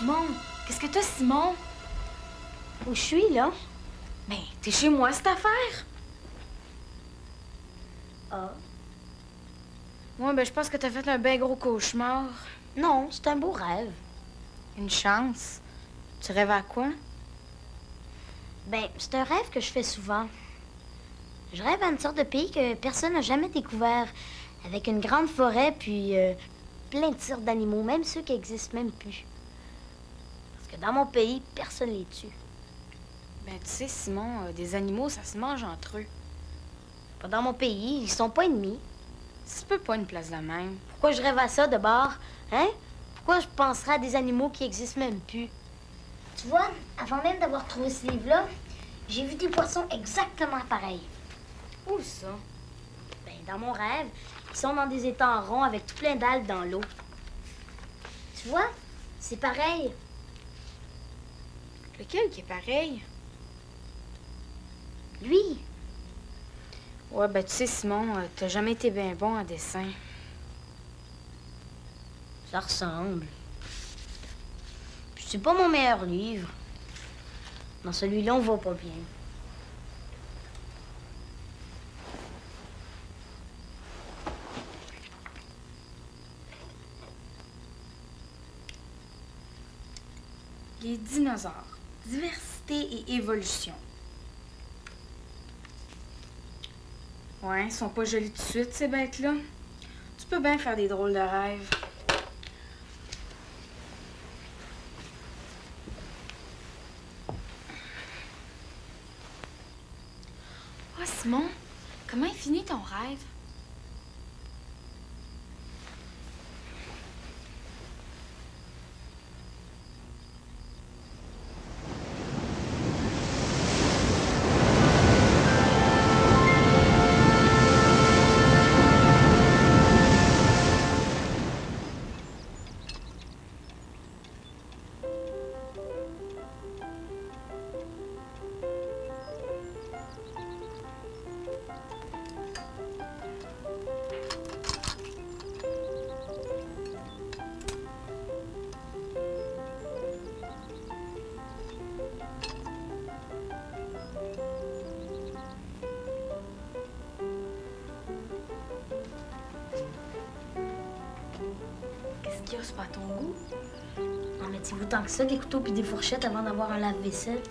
Simon, qu'est-ce que t'as, Simon? Où je suis, là? Ben, t'es chez moi, cette affaire. Ah. Ouais, ben, je pense que t'as fait un bien gros cauchemar. Non, c'est un beau rêve. Une chance. Tu rêves à quoi? Ben, c'est un rêve que je fais souvent. Je rêve à une sorte de pays que personne n'a jamais découvert, avec une grande forêt, puis plein de sortes d'animaux, même ceux qui existent même plus. Parce que dans mon pays, personne les tue. Ben, tu sais, Simon, des animaux, ça se mange entre eux. Pas dans mon pays, ils sont pas ennemis. Ça peut pas une place de même. Pourquoi je rêve à ça de bord, hein? Pourquoi je penserais à des animaux qui existent même plus? Tu vois, avant même d'avoir trouvé ce livre-là, j'ai vu des poissons exactement pareils. Où ça? Ben, dans mon rêve, ils sont dans des étangs ronds avec tout plein d'algues dans l'eau. Tu vois, c'est pareil. Lequel qui est pareil? Lui. Ouais, ben, tu sais, Simon, t'as jamais été bien bon en dessin. Ça ressemble. Puis c'est pas mon meilleur livre. Dans celui-là, on voit pas bien. Les dinosaures. Diversité et évolution. Ouais, ils sont pas jolis tout de suite, ces bêtes-là. Tu peux bien faire des drôles de rêves. Oh, Simon, comment est fini ton rêve? C'est pas ton goût. En mettez-vous tant que ça, des couteaux puis des fourchettes avant d'avoir un lave-vaisselle?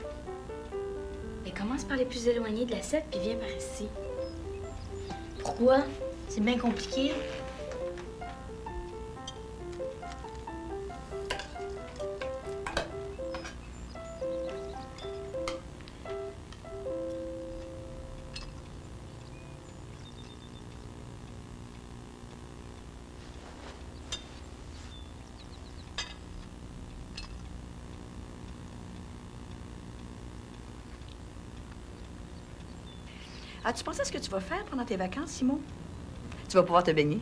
Mais commence par les plus éloignés de l'assiette puis viens par ici. Pourquoi? C'est bien compliqué. As-tu pensé à ce que tu vas faire pendant tes vacances, Simon? Tu vas pouvoir te baigner.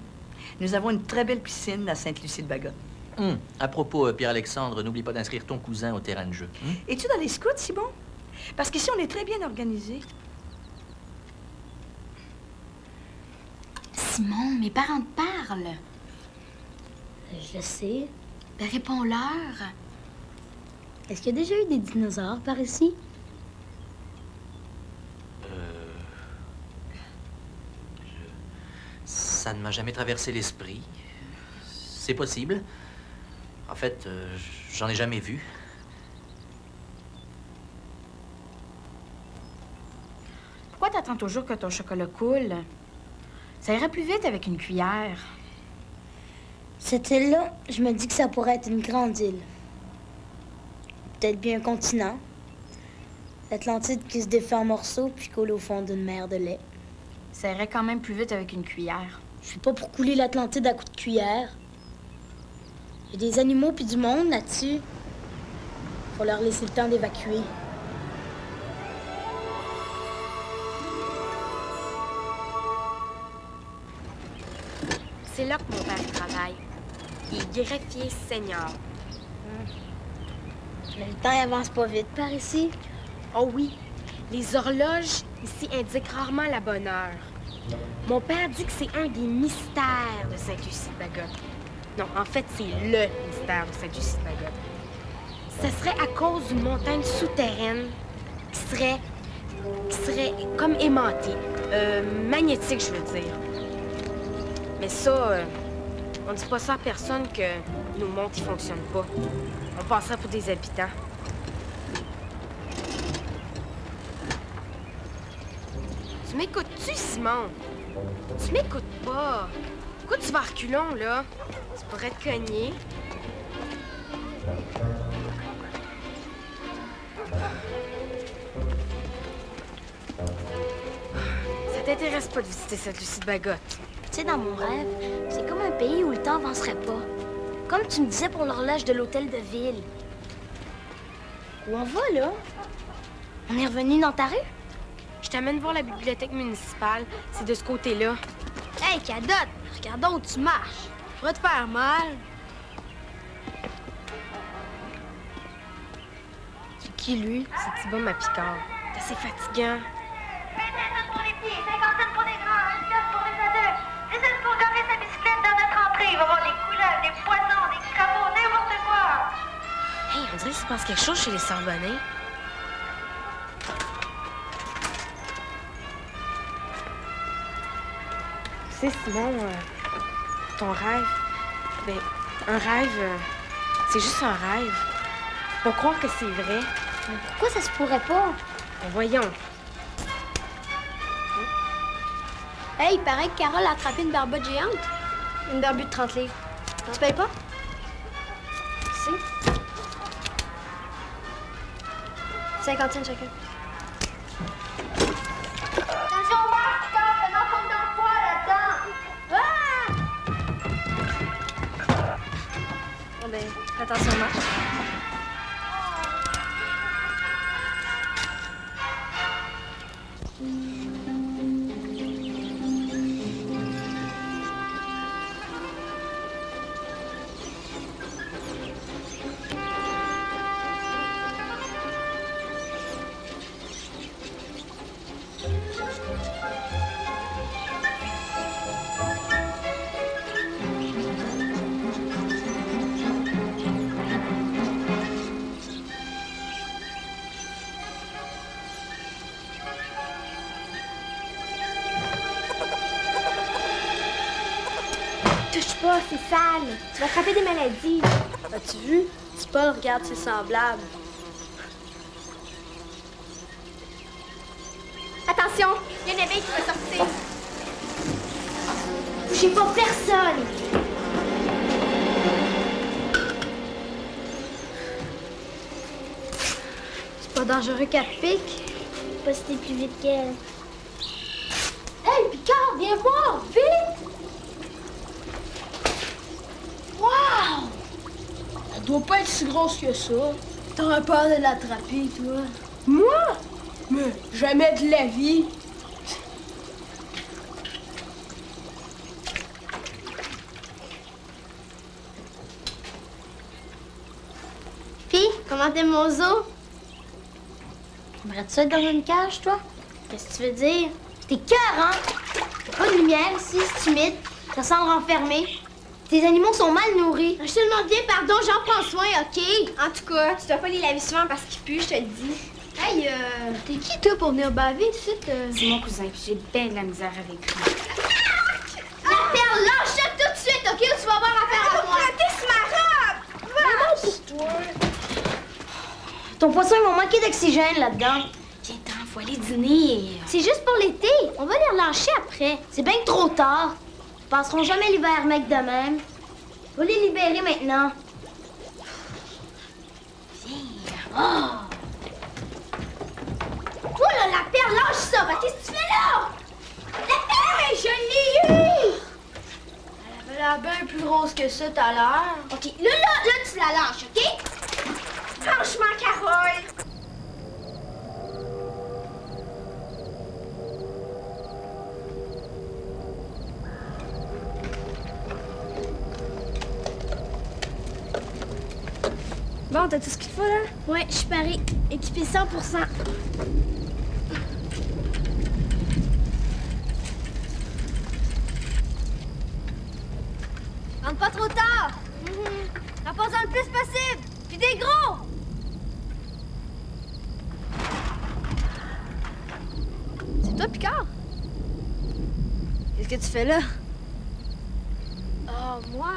Nous avons une très belle piscine à Sainte-Lucie-de-Bagot. À propos, Pierre-Alexandre, n'oublie pas d'inscrire ton cousin au terrain de jeu. Es-tu dans les scouts, Simon? Parce qu'ici, on est très bien organisés. Simon, mes parents te parlent. Je le sais. Ben, réponds-leur. Est-ce qu'il y a déjà eu des dinosaures par ici? Ça ne m'a jamais traversé l'esprit. C'est possible. En fait, j'en ai jamais vu. Pourquoi t'attends toujours que ton chocolat coule? Ça irait plus vite avec une cuillère. Cette île-là, je me dis que ça pourrait être une grande île. Peut-être bien un continent. L'Atlantide qui se défait en morceaux puis coule au fond d'une mer de lait. Ça irait quand même plus vite avec une cuillère. Je suis pas pour couler l'Atlantide à coups de cuillère. Il y a des animaux puis du monde là-dessus. Faut leur laisser le temps d'évacuer. C'est là que mon père travaille. Il est greffier senior. Mais le temps il avance pas vite par ici. Oh oui, les horloges ici indiquent rarement la bonne heure. Mon père dit que c'est un des mystères de Sainte-Lucie-de-Bagot. Non, en fait, c'est le mystère de Sainte-Lucie-de-Bagot. ça serait à cause d'une montagne souterraine qui serait comme aimantée. Magnétique, je veux dire. Mais ça, on dit pas ça à personne que nos montres, ils fonctionnent pas. On passerait pour des habitants. Tu m'écoutes-tu, Simon? Tu m'écoutes pas. Pourquoi tu vas à reculons, là? Tu pourrais te cogner. Ça t'intéresse pas de visiter cette Lucie de Bagotte? Tu sais, dans mon rêve, c'est comme un pays où le temps avancerait pas. Comme tu me disais pour l'horloge de l'hôtel de ville. Où on va, là? On est revenu dans ta rue? Je t'amène voir la bibliothèque municipale. C'est de ce côté-là. Hey, cadotte! Regarde où tu marches. Tu vas te faire mal. C'est qui, lui? C'est Thibaut, ma Picard. C'est assez fatigant. 20 cents pour les petits, 50 cents pour les grands, 1 piastre pour les adultes. 10 cents pour garer sa bicyclette dans notre entrée. Il va y avoir des couleuvres, des poissons, des crapauds, n'importe quoi. Hey, on dirait qu'il se passe quelque chose chez les Sorbonnais. Tu sais, Simon, ton rêve, ben, un rêve, c'est juste un rêve. Faut pas croire que c'est vrai. Mais pourquoi ça se pourrait pas? Ben, voyons. Hey, il paraît que Carole a attrapé une barbotte géante. Une barbue de 30 livres. Tu payes pas? Si. 50 cents chacun. Attention au masque, Picard, fais dans ton dans le poids là-dedans. Bon ben, fais attention au match. Touche pas, c'est sale. Tu vas attraper des maladies. As-tu vu? Si Paul regarde ses semblables. Attention, il y a une abeille qui va sortir. Touchez pas personne. C'est pas dangereux qu'elle te pique. Pas si t'es plus vite qu'elle. Hey, Picard, viens voir, vite! Wow! Elle doit pas être si grosse que ça. T'aurais peur de l'attraper, toi? Moi? Mais jamais de la vie. Pis, comment t'aimes mon zoo? Aimerais-tu être dans une cage, toi? Qu'est-ce que tu veux dire? T'es cœur, hein? Y'a pas de lumière ici, c'est humide. Ça sent le renfermer. Tes animaux sont mal nourris. Je te demande bien pardon, j'en prends soin, OK? En tout cas, tu dois pas les laver souvent parce qu'ils puent, je te le dis. Hey, t'es qui, toi, pour venir baver ici? C'est mon cousin, puis j'ai bien de la misère avec lui. La perle, lâche-la tout de suite, OK? Ou tu vas avoir affaire à moi. T'es ma robe! Ton poisson, ils vont manquer d'oxygène là-dedans. Viens-t'en, faut aller dîner. C'est juste pour l'été. On va les relâcher après. C'est bien trop tard. Ils passeront jamais l'hiver, mec, de même. Faut les libérer maintenant. Viens. Oh! Oh là, la perle, lâche ça! Qu'est-ce que tu fais là? La perle, je l'ai eue! Elle avait l'air bien plus grosse que ça tout à l'heure. OK, là, tu la lâches, OK? Franchement, Carole! Bon, t'as tout ce qu'il te faut, là? Ouais, je suis parée. Équipée 100%. Rentre pas trop tard! Repose-en le plus possible! Puis des gros! Toi, Picard? Qu'est-ce que tu fais là? Ah, moi,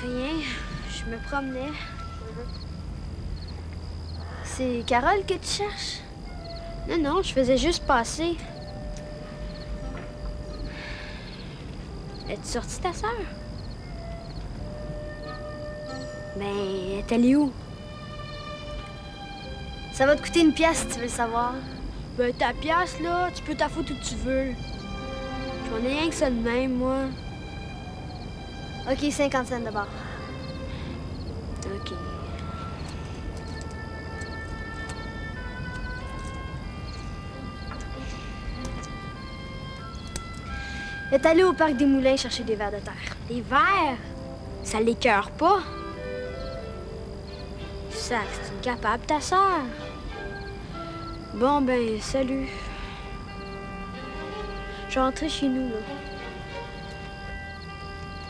rien. Je me promenais. C'est Carole que tu cherches? Non, non, je faisais juste passer. Es-tu sortie ta sœur? Ben, elle est allée où? Ça va te coûter 1 pièce si tu veux le savoir. Ben, ta pièce, là, tu peux t'en foutre où tu veux. J'en ai rien que ça de même, moi. OK, 50 cents de bord. OK. Elle est allée au parc des Moulins chercher des vers de terre. Des verres? Ça l'écœure pas? Sac, c'est une capable, ta sœur. Bon, ben, salut. Je vais rentrer chez nous, là.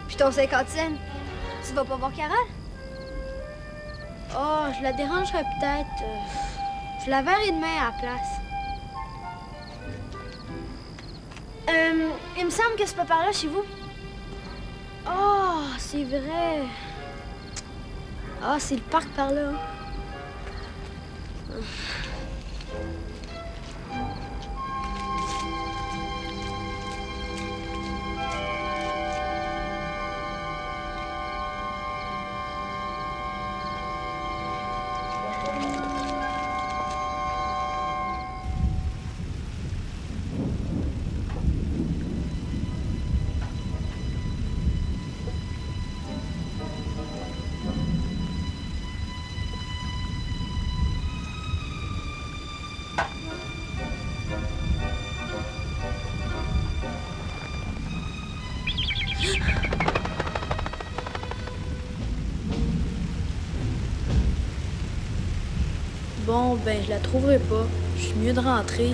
Puis ton 50 cents, tu vas pas voir Carole? Oh, je la dérangerai peut-être. Je la verrai demain à la place. Il me semble que c'est pas par là chez vous. Oh, c'est vrai. Ah, c'est le parc par là. Bon, ben, je la trouverai pas. Je suis mieux de rentrer.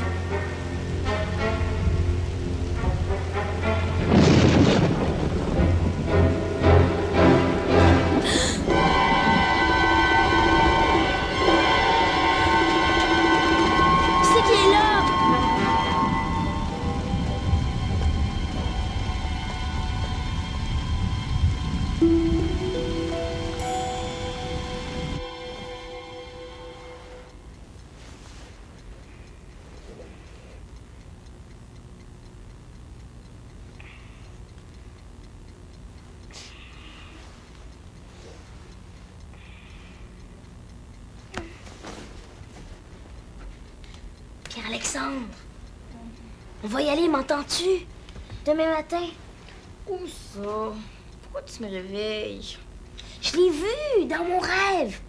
C'est qui est là? Pierre-Alexandre, on va y aller, m'entends-tu? Demain matin. Où ça? Pourquoi tu me réveilles? Je l'ai vu dans mon rêve.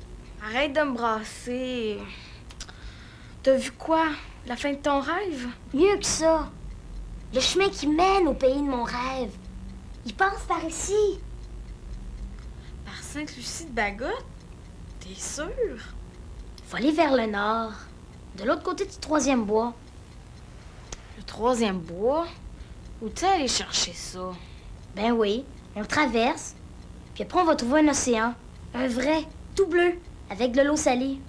Arrête de me brasser. T'as vu quoi? La fin de ton rêve? Mieux que ça. Le chemin qui mène au pays de mon rêve. Il passe par ici. Par Sainte-Lucie-de-Bagotte? T'es sûr? Faut aller vers le nord, de l'autre côté du 3e bois. Le 3e bois? Où t'es allé chercher ça? Ben oui, on le traverse, puis après on va trouver un océan. Un vrai, tout bleu, avec de l'eau salée.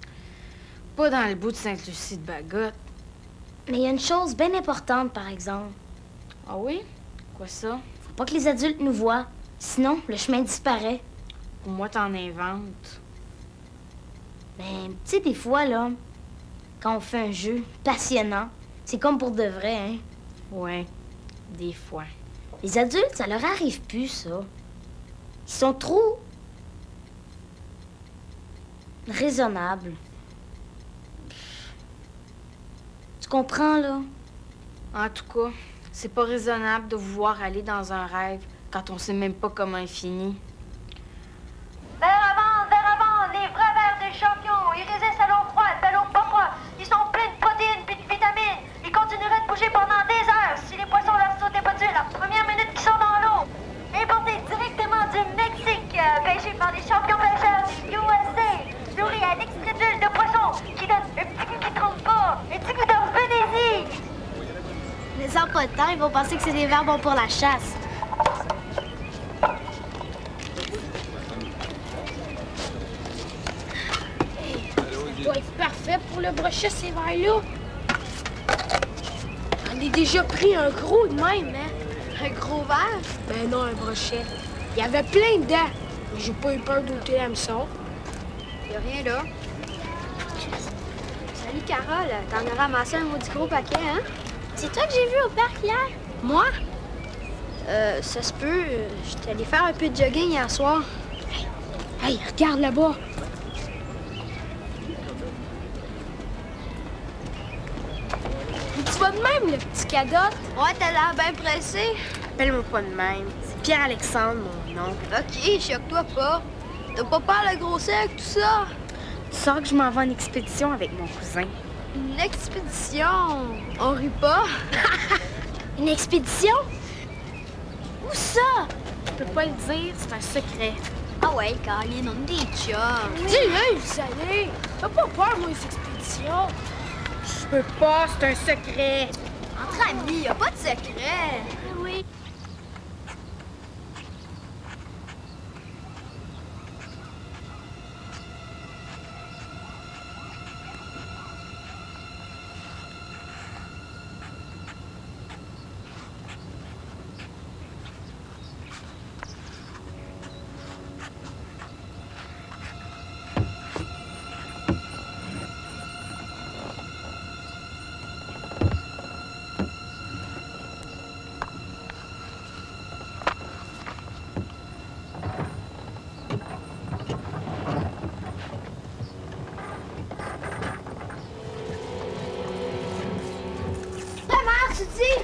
Pas dans le bout de Sainte-Lucie-de-Bagotte. Mais il y a une chose bien importante, par exemple. Ah oui? Quoi ça? Faut pas que les adultes nous voient, sinon le chemin disparaît. Pour moi, t'en inventes. Ben, tu sais, des fois, là, quand on fait un jeu passionnant, c'est comme pour de vrai, hein. Ouais, des fois. Les adultes, ça leur arrive plus, ça. Ils sont trop raisonnables. Tu comprends, là? En tout cas, c'est pas raisonnable de vouloir aller dans un rêve quand on sait même pas comment il finit. Vers avant, les vrais vers des champions. Ils résistent à l'eau froide, à l'eau pas froide. Ils sont pleins de protéines puis de vitamines. Ils continueraient de bouger pendant des heures si les poissons leur sautaient pas dessus la première minute qu'ils sont dans l'eau. Importés directement du Mexique, pêchés par des champions pêcheurs du USA, nourris à l'extrait d'huile de poisson qui donne un petit goût qui trompe pas, un petit goût de Venaisie. Mais sans pas de temps, ils vont penser que c'est des vers bons pour la chasse. Ça doit être parfait pour le brochet, ces verres-là. J'en ai déjà pris un gros de même, hein? Un gros verre? Ben non, un brochet. Il y avait plein dedans. Mais j'ai pas eu peur d'ôter l'hameçon. Y'a rien là. Salut Carole, t'en as ramassé un maudit gros paquet, hein? C'est toi que j'ai vu au parc hier? Moi? Ça se peut. J'étais allé faire un peu de jogging hier soir. Hey, regarde là-bas. Tu vas de même, le petit cadotte? Ouais, t'as l'air bien pressé. Appelle-moi pas de même. C'est Pierre-Alexandre, mon nom. Ok, choque-toi pas. T'as pas peur de grossir avec tout ça? Tu sors que je m'en vais en expédition avec mon cousin. Une expédition? On rit pas? Une expédition? Où ça? Je peux pas le dire, c'est un secret. Ah ouais, Caroline, on est des chums. Dis-le, vous allez. T'as pas peur, moi, les expéditions? Je peux pas, c'est un secret. Entre amis, y a pas de secret. Oui.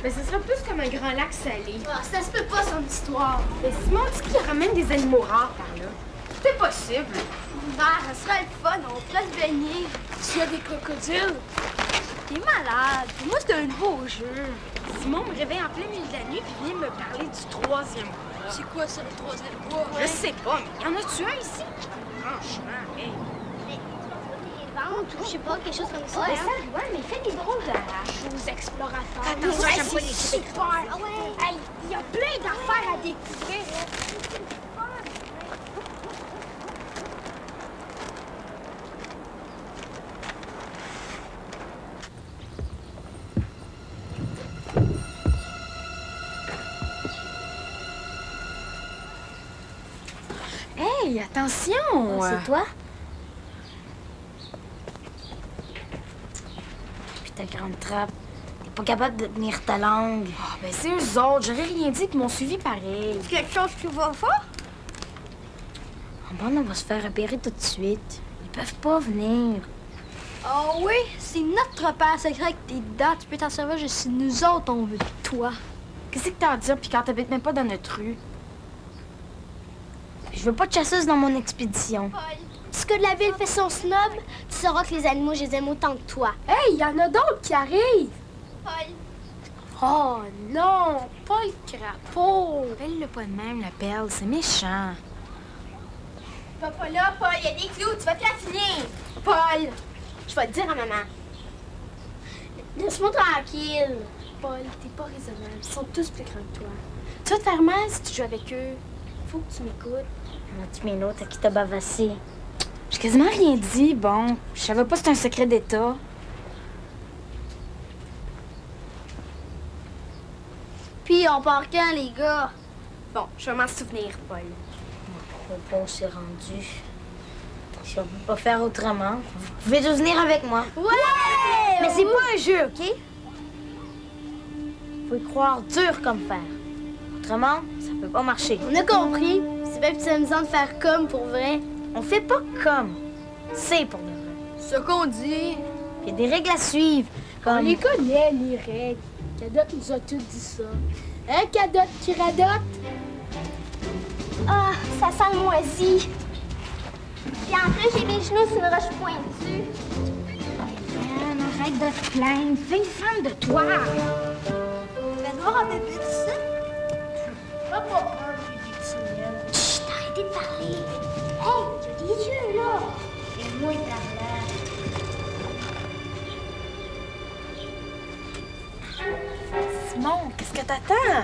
Mais ce sera plus comme un grand lac salé. Ah, ça se peut pas, son histoire. Mais Simon dit qu'il ramène des animaux rares par là. C'est possible. Ça serait le fun, on pourrait se baigner. Tu as des crocodiles. T'es malade. Pour moi, c'est un nouveau jeu. Simon me réveille en plein milieu de la nuit puis vient me parler du troisième bois. C'est quoi ça, le troisième bois? Je sais pas, mais y en a-tu un ici? Franchement, hey. Ou je sais pas, quelque chose comme ça. Ouais, hein? ça, ouais, mais il fait des drôles de choses explorateurs. Attention, Ouais, j'aime pas les c'est chips. super. Ah ouais. Hey, il y a plein d'affaires à découvrir. Hey, attention! C'est toi? Puis ta grande trappe. T'es pas capable de tenir ta langue. Ah, ben c'est eux autres. J'aurais rien dit qu'ils m'ont suivi pareil. Quelque chose qui va fort? Oh, bon, on va se faire repérer tout de suite. Ils peuvent pas venir. Oh oui, c'est notre repère secret que t'es dedans. Tu peux t'en servir juste si nous autres, on veut de toi. Qu'est-ce que t'as à dire, puis quand t'habites même pas dans notre rue? Je veux pas de chasseuse dans mon expédition. Si que de la ville fait son snob, tu sauras que les animaux, je les aime autant que toi. Hey, y en a d'autres qui arrivent! Oh non, pas le crapaud! Appelle-le pas de même, la perle, c'est méchant. Pas là, Paul, il y a des clous, tu vas te la finir. Paul, je vais te dire à maman. Laisse-moi tranquille. Paul, t'es pas raisonnable, ils sont tous plus grands que toi. Tu vas te faire mal si tu joues avec eux. Faut que tu m'écoutes. Tu mets l'autre à qui t'a bavassé. J'ai quasiment rien dit, bon. Je savais pas si c'était un secret d'État. Puis on part quand, les gars? Bon, je vais m'en souvenir, Paul. Au bon, c'est rendu. Si on peut pas faire autrement, vous pouvez tous venir avec moi. Ouais! Mais c'est pas un jeu, OK? Faut y croire dur comme fer. Autrement, ça peut pas marcher. On a compris. C'est bien plus amusant de faire comme pour vrai. On fait pas comme. C'est pour de vrai. Ce qu'on dit. Il y a des règles à suivre. On Comme... les connaît, les règles. Cadotte nous a tout dit ça. Hein, Cadotte qui radote? Ah, ça sent le moisi. Puis en plus, j'ai mes genoux sur une roche pointue. Anne, arrête de te plaindre. Fais une femme de toi. Tu vas voir un bébé ici? Pas peur, bébé Timel. Chut, arrêtez de parler. Hey, il y a des yeux, là. Et moi, parlant. Simon, qu'est-ce que t'attends?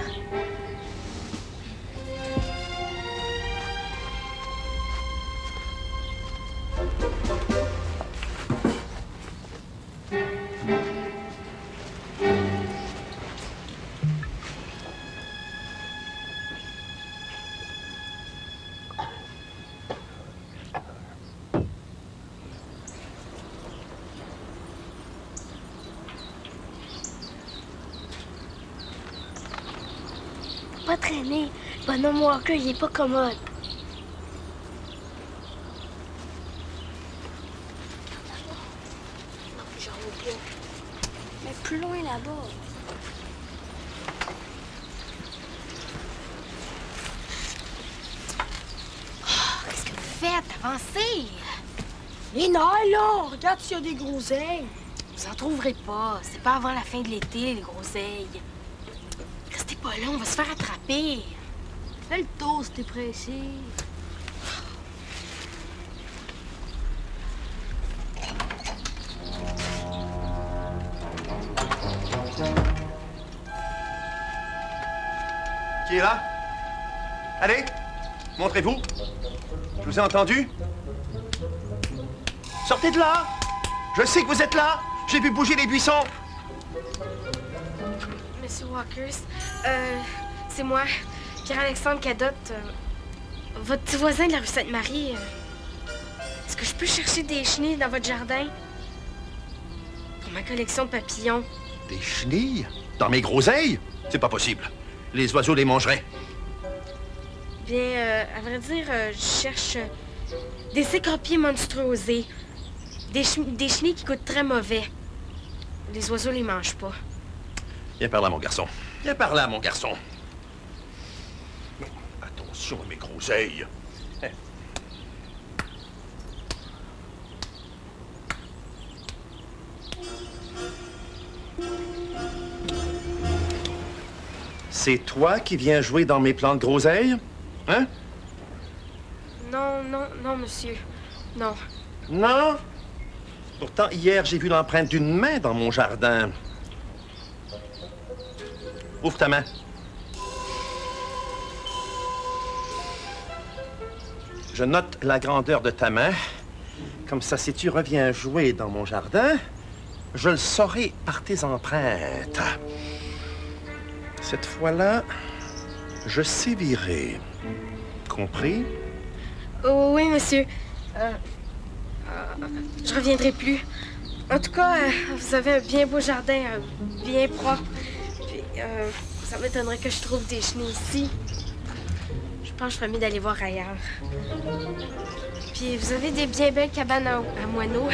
pas traîner. Bonhomme Walker, il est pas commode. Non, j'en veux pas. Mais plus loin là-bas. Qu'est-ce que vous faites? Avancez! Les nerfs, là! Regarde s'il y a des groseilles. Vous en trouverez pas. C'est pas avant la fin de l'été, les groseilles. Restez pas là, on va se faire attraper. Fais le tour si t'es pressé. Qui est là? Allez, montrez-vous. Je vous ai entendu. Sortez de là! Je sais que vous êtes là! J'ai vu bouger les buissons! Monsieur Walkers, c'est moi, Pierre-Alexandre Cadotte, votre petit voisin de la rue Sainte-Marie. Est-ce que je peux chercher des chenilles dans votre jardin? Pour ma collection de papillons. Des chenilles? Dans mes groseilles? C'est pas possible. Les oiseaux les mangeraient. Bien, à vrai dire, je cherche des cécropiers monstruosés. Des chenilles qui coûtent très mauvais. Les oiseaux les mangent pas. Viens par là, mon garçon. Viens par là, mon garçon. Attention à mes groseilles. C'est toi qui viens jouer dans mes plants de groseilles? Hein? Non, non, non, monsieur. Non. Non? Pourtant, hier, j'ai vu l'empreinte d'une main dans mon jardin. Ouvre ta main. Je note la grandeur de ta main. Comme ça, si tu reviens jouer dans mon jardin, je le saurai par tes empreintes. Cette fois-là, je sévirai. Compris? Oh, oui, monsieur. Je reviendrai plus. En tout cas, vous avez un bien beau jardin, bien propre. Puis, ça m'étonnerait que je trouve des chenilles ici. Je pense que je ferais mieux d'aller voir ailleurs. Puis, vous avez des bien belles cabanes à moineaux.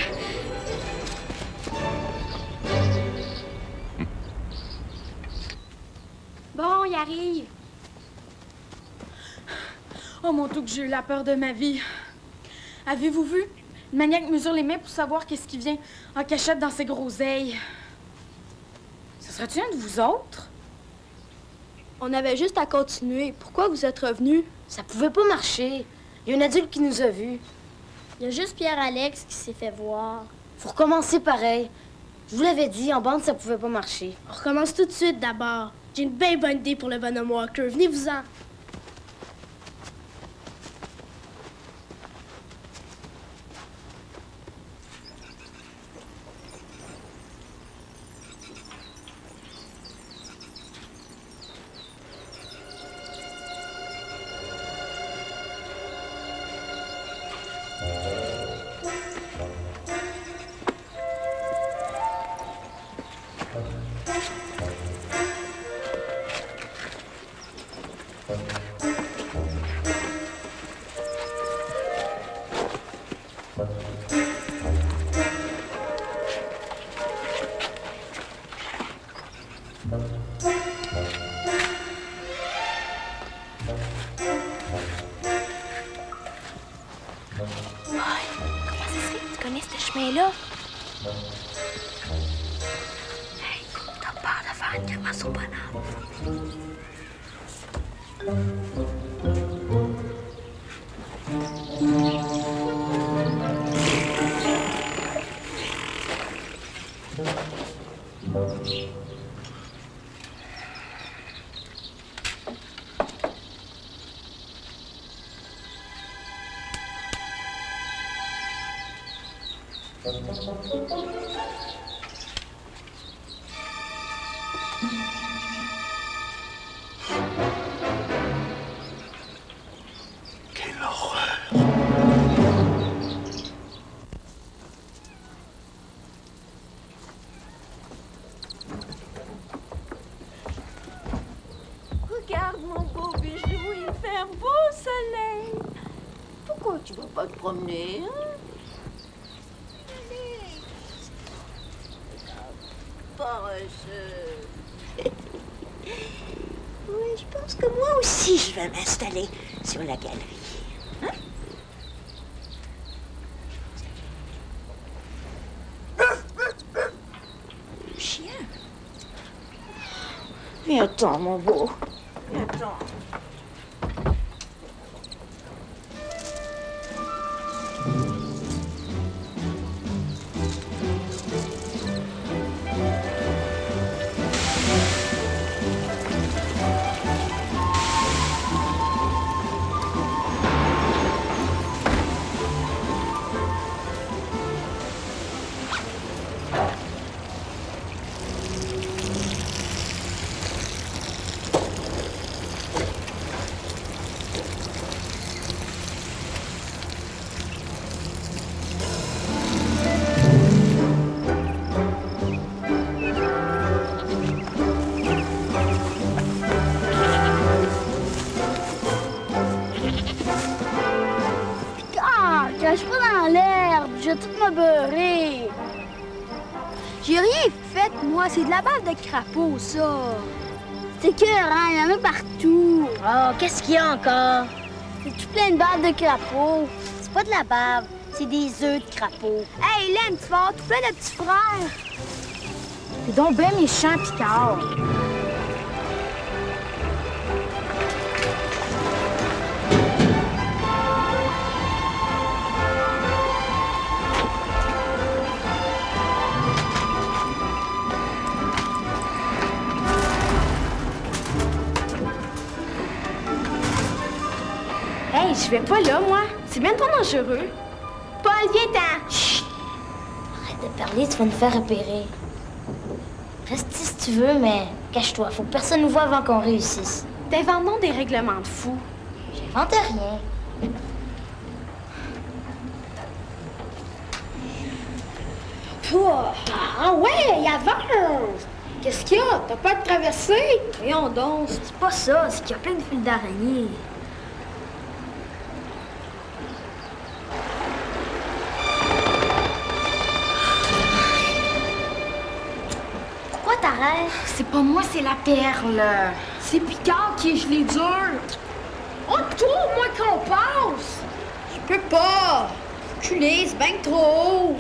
Bon, il arrive. Oh mon Dieu, que j'ai eu la peur de ma vie. Avez-vous vu? Le maniaque mesure les mains pour savoir qu'est-ce qui vient en cachette dans ses groseilles. Ce serait-tu un de vous autres? On avait juste à continuer. Pourquoi vous êtes revenus? Ça pouvait pas marcher. Il y a un adulte qui nous a vus. Il y a juste Pierre-Alex qui s'est fait voir. Faut recommencer pareil. Je vous l'avais dit, en bande, ça pouvait pas marcher. On recommence tout de suite d'abord. J'ai une bien bonne idée pour le bonhomme Walker. Venez-vous-en. Là. Hey, t'as peur de faire une grimace au bonhomme? Quelle horreur! Regarde mon promener, hein? Paresseux. Oui, je pense que moi aussi, je vais m'installer sur la galerie. Hein? Chien. Viens-t'en, mon beau. Viens-t'en. Cache pas dans l'herbe, je vais tout me beurrer. J'ai rien fait, moi, c'est de la bave de crapaud, ça. C'est écœurant, il y en a partout. Oh, qu'est-ce qu'il y a encore? C'est tout plein de baves de crapaud. C'est pas de la bave, c'est des œufs de crapaud. Hey, Hélène, tu vas avoir tout plein de petits frères. C'est donc ben méchant, Picard. Hey, je vais pas là, moi. C'est bien trop dangereux. Paul, viens-t'en. Chut! Arrête de parler, tu vas nous faire repérer. Reste ici si tu veux, mais cache-toi. Faut que personne nous voie avant qu'on réussisse. T'inventes donc des règlements de fou. J'invente rien. Toi! Ah ouais, avance! Qu'est-ce qu'il y a? T'as pas de traversée? Voyons donc. C'est pas ça, c'est qu'il y a plein de fils d'araignées. Pourquoi t'arrêtes? C'est pas moi, c'est la perle. C'est Picard qui est gelé dur. Oh, toi, moi qu'on passe! Je peux pas! Culé, c'est bien trop haut!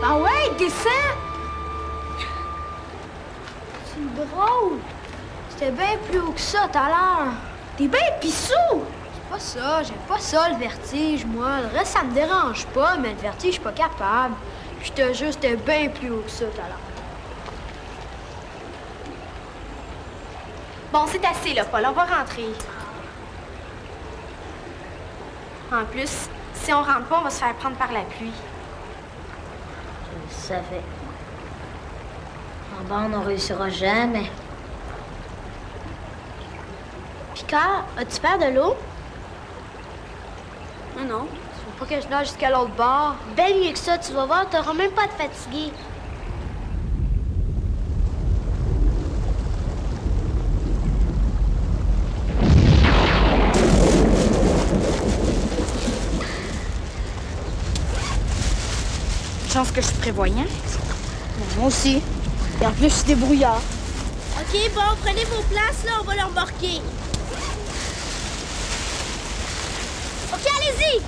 Ah ouais, descends! C'est drôle! C'était bien plus haut que ça tout à l'heure. T'es bien pissou! C'est pas ça, j'aime pas ça le vertige, moi. Le reste, ça me dérange pas, mais le vertige, je suis pas capable. Je te jure, c'était bien plus haut que ça tout à l'heure. Bon, c'est assez, là, Paul. On va rentrer. En plus, si on rentre pas, on va se faire prendre par la pluie. Je le savais. En bas, on n'en réussira jamais. Picard, as-tu peur de l'eau? Non. Tu veux pas que je nage jusqu'à l'autre bord? Ben mieux que ça, tu vas voir, t'auras même pas à te fatiguer. Chance que je suis prévoyant. Moi aussi. Et en plus, je suis débrouillard. OK, bon, prenez vos places, là, on va l'embarquer. OK, allez-y!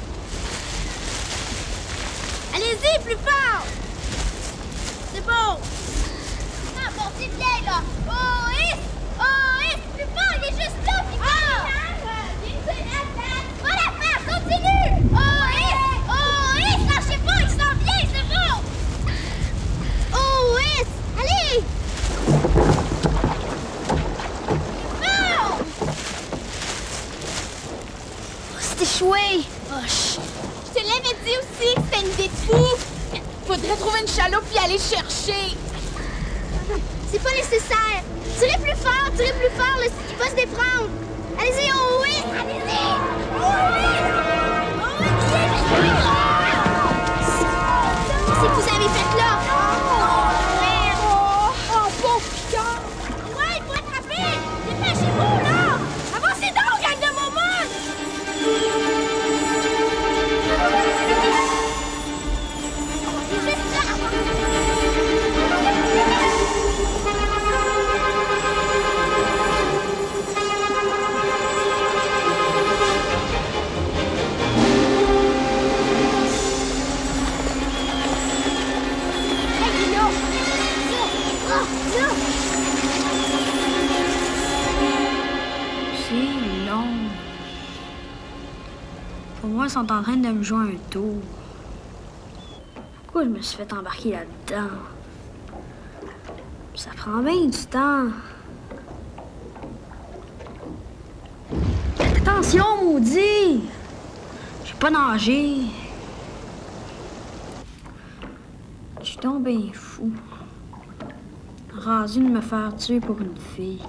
Allez-y, plus fort! C'est bon. Ah, bon, c'est bien, là! Oh, oui, plus fort, il est juste là, Picard! Va la faire, continue! Oh, lâchez pas, il s'en vient, c'est bon! Oh, oui! Allez! C'est échoué! Oh, je te l'avais dit aussi que c'était une idée de fou! Faudrait trouver une chaloupe et aller chercher. C'est pas nécessaire! Tirez plus fort, là, il va se déprendre! Allez-y, oh oui! Allez-y! Oh oui! Oh oui, moi sont en train de me jouer un tour. Pourquoi je me suis fait embarquer là-dedans? Ça prend bien du temps. Attention, maudit! Je sais pas nager. Je suis donc bien fou. Rasé de me faire tuer pour une fille.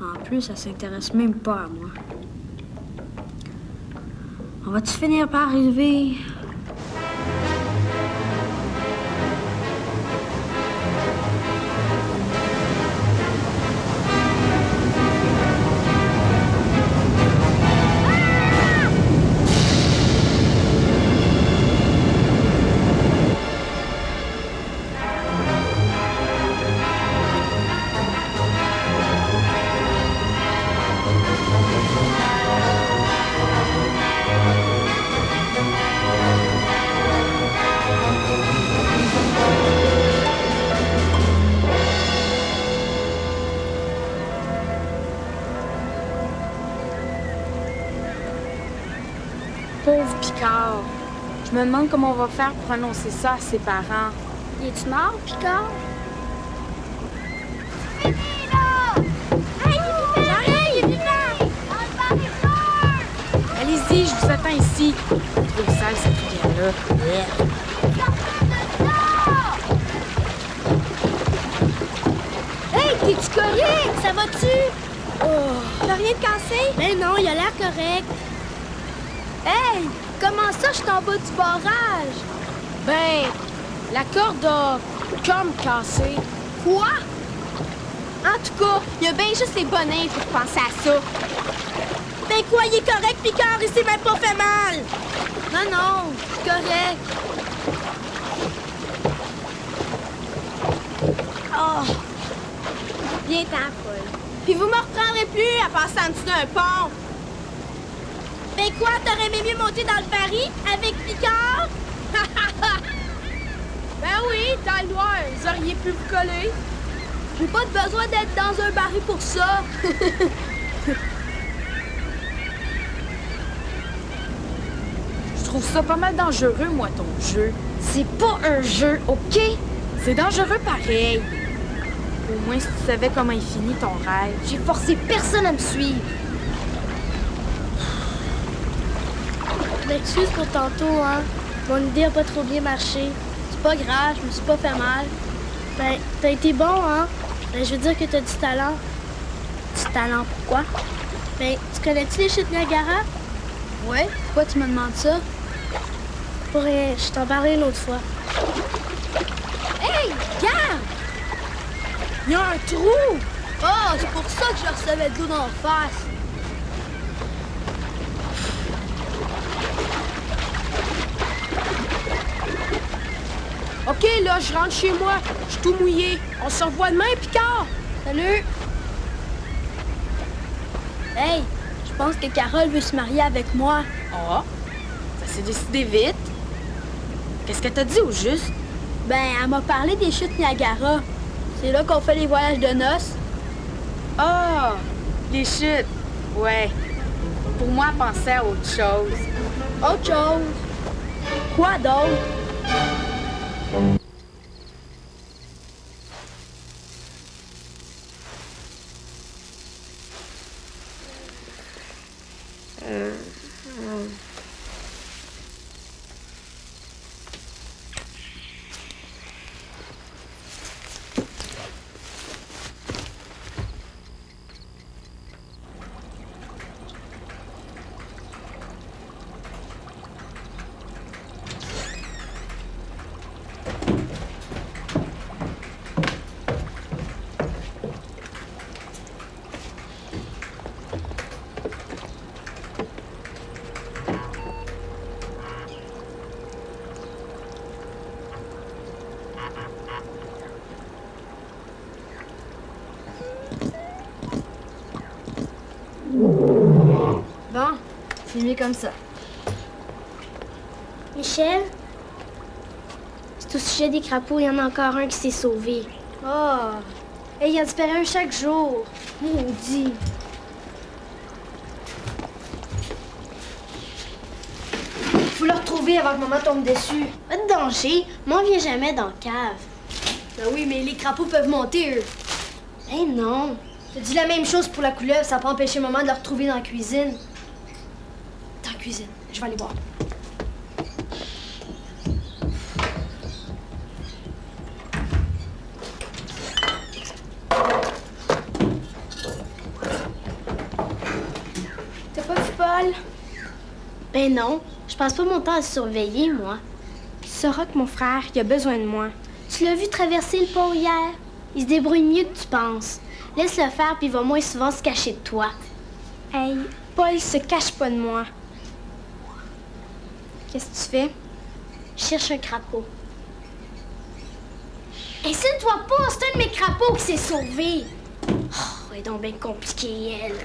En plus, elle s'intéresse même pas à moi. On va-tu finir par arriver? Pauvre Picard. Je me demande comment on va faire pour annoncer ça à ses parents. Il est-tu mort, Picard? Fini, là! Hey, j'arrive, il est vivant! Dans le baril! Allez-y, je vous attends ici. Trop sale, cette rivière-là. Hey, t'es-tu correct? Ça va-tu? Oh. T'as rien de cassé? Mais non, il a l'air correct. Hey, comment ça, je suis en bas du barrage? Ben, la corde a comme cassé. Quoi? En tout cas, il y a bien juste les bonnets pour penser à ça. Ben quoi, il est correct, Picard, il s'est même pas fait mal. Non, non, c'est correct. Oh. Viens-t'en, Paul. Puis vous me reprendrez plus à passer en dessous d'un pont. Ben quoi, t'aurais aimé mieux monter dans le baril avec Picard? Ben oui, dans le noir, vous auriez pu vous coller. J'ai pas de besoin d'être dans un baril pour ça. Je trouve ça pas mal dangereux, moi, ton jeu. C'est pas un jeu, OK? C'est dangereux pareil. Au moins, si tu savais comment il finit ton rêve. J'ai forcé personne à me suivre. Je m'excuse pour tantôt, hein. Mon idée a pas trop bien marché. C'est pas grave, je me suis pas fait mal. Ben, t'as été bon, hein. Ben, je veux dire que t'as du talent. Du talent, pourquoi? Ben, tu connais-tu les chutes Niagara? Ouais. Pourquoi tu me demandes ça? Pour rien, je t'en parlais l'autre fois. Hey, regarde! Il y a un trou! Oh, c'est pour ça que je recevais de l'eau dans la face. OK, là, je rentre chez moi. Je suis tout mouillé. On se revoit demain, Picard. Salut! Hey, je pense que Carole veut se marier avec moi. Ah, ça s'est décidé vite. Qu'est-ce que t'as dit au juste? Ben, elle m'a parlé des chutes Niagara. C'est là qu'on fait les voyages de noces. Ah, les chutes. Ouais. Pour moi, penser à autre chose. Autre chose? Quoi d'autre? Bon, c'est mieux comme ça. Michel? C'est au sujet des crapauds, il y en a encore un qui s'est sauvé. Oh! Et il en disparaît un chaque jour. Maudit! sauver avant que maman tombe dessus. Pas de danger. Moi, on vient jamais dans la cave. Ben oui, mais les crapauds peuvent monter, eux. Eh non. T'as dit la même chose pour la couleuvre, ça n'a pas empêché maman de la retrouver dans la cuisine. Dans la cuisine. Je vais aller voir. T'as pas vu Paul? Ben non. Je passe pas mon temps à surveiller, moi. Sauras que mon frère, il a besoin de moi. Tu l'as vu traverser le pont hier? Il se débrouille mieux que tu penses. Laisse-le faire, puis il va moins souvent se cacher de toi. Hey, Paul se cache pas de moi. Qu'est-ce que tu fais? Je cherche un crapaud. Insigne-toi pas, c'est un de mes crapauds qui s'est sauvé. Oh, elle est donc bien compliquée, elle.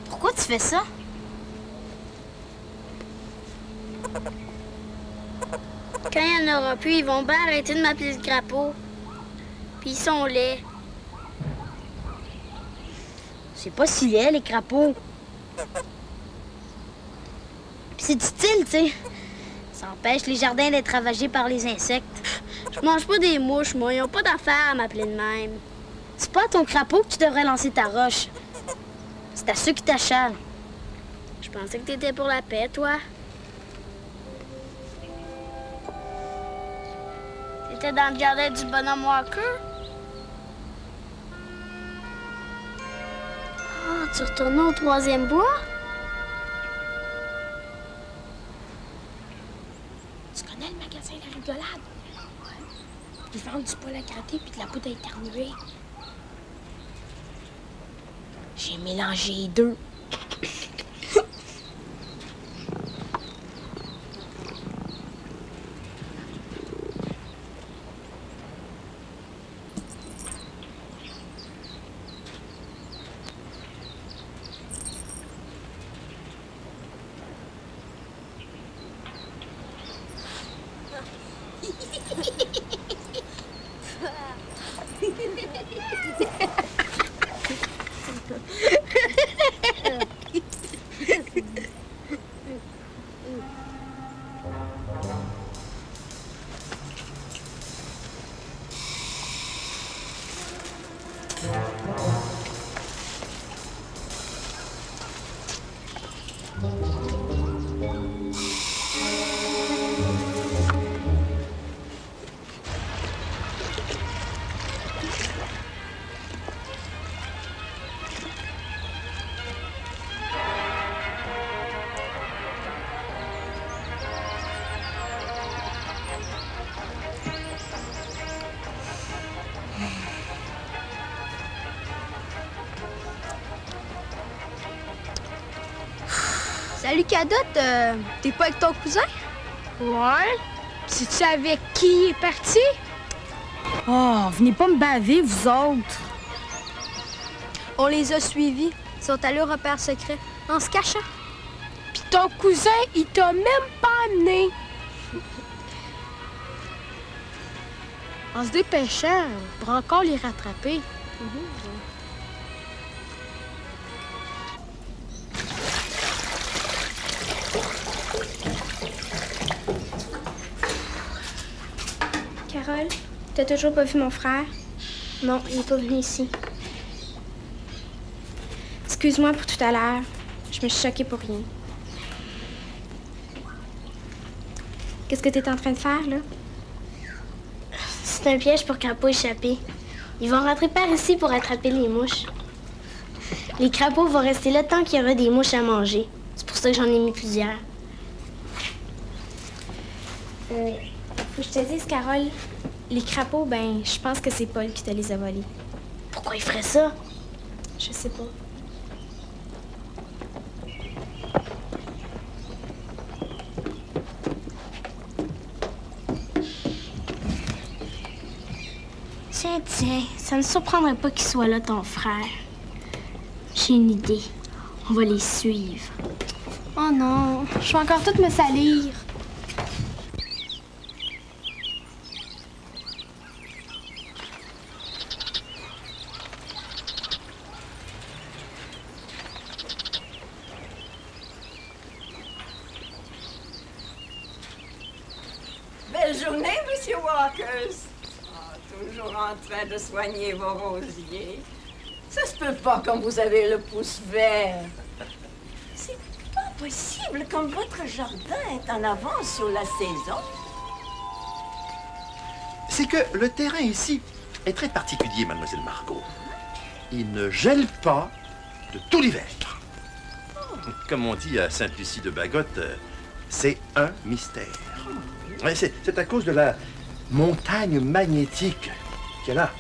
Pourquoi tu fais ça? Quand il n'y en aura plus, ils vont bien arrêter de m'appeler le crapaud. Puis ils sont laids. C'est pas si laid, les crapauds. Puis c'est utile, tu sais. Ça empêche les jardins d'être ravagés par les insectes. Je mange pas des mouches, moi. Ils ont pas d'affaire à m'appeler de même. C'est pas à ton crapaud que tu devrais lancer ta roche. C'est à ceux qui t'achalent. Je pensais que t'étais pour la paix, toi. T'étais dans le jardin du bonhomme Walker? Ah, tu retournais au 3e bois? Tu connais le magasin La Rigolade? Ils vendent du poil à gratter puis de la poudre à éternuer. J'ai mélangé les deux. Salut, Cadotte. T'es pas avec ton cousin? Ouais? Sais-tu avec qui il est parti? Oh, venez pas me baver, vous autres. On les a suivis. Ils sont allés au repère secret, en se cachant. Puis ton cousin, il t'a même pas amené. En se dépêchant, on pourra encore les rattraper. Carole, t'as toujours pas vu mon frère? Non, il est pas venu ici. Excuse-moi pour tout à l'heure. Je me suis choquée pour rien. Qu'est-ce que t'es en train de faire, là? C'est un piège pour crapauds échappés. Ils vont rentrer par ici pour attraper les mouches. Les crapauds vont rester là tant qu'il y aura des mouches à manger. C'est pour ça que j'en ai mis plusieurs. Faut que je te dise, Carole, les crapauds, ben, je pense que c'est Paul qui te les a volés. Pourquoi il ferait ça? Je sais pas. Tiens, ça ne surprendrait pas qu'il soit là, ton frère. J'ai une idée. On va les suivre. Oh non, je vais encore toute me salir. Belle journée, Monsieur Walkers. Toujours en train de soigner vos rosiers. Ça se peut pas quand vous avez le pouce vert. C'est pas possible quand votre jardin est en avance sur la saison. C'est que le terrain ici est très particulier, mademoiselle Margot. Il ne gèle pas de tout l'hiver. Comme on dit à Sainte-Lucie de Bagotte, c'est un mystère. Ouais, c'est à cause de la montagne magnétique qu'il y a là,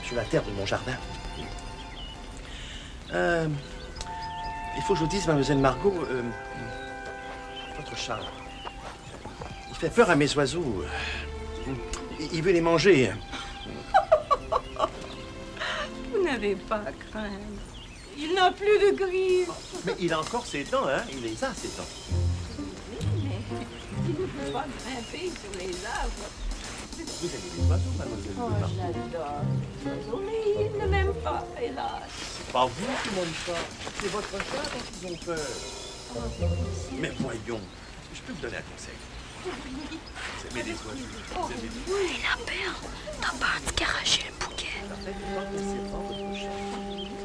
sur la terre de mon jardin. Il faut que je vous dise, mademoiselle Margot, votre chat, il fait peur à mes oiseaux. Il veut les manger. Vous n'avez pas à craindre. Il n'a plus de griffes. Mais il a encore ses dents, hein? Il les a, ses dents. Mais il ne peut pas grimper sur les arbres. Vous aimez les oiseaux, mademoiselle Margot? J'adore les oiseaux, mais ils ne m'aiment pas, hélas. C'est pas vous qui m'aimez pas. C'est votre chat dont ils ont peur. Mais voyons, je peux vous donner un conseil. Vous aimez les oiseaux. Vous aimez les oiseaux. Il a peur. T'as peur d'y garocher un bouquet.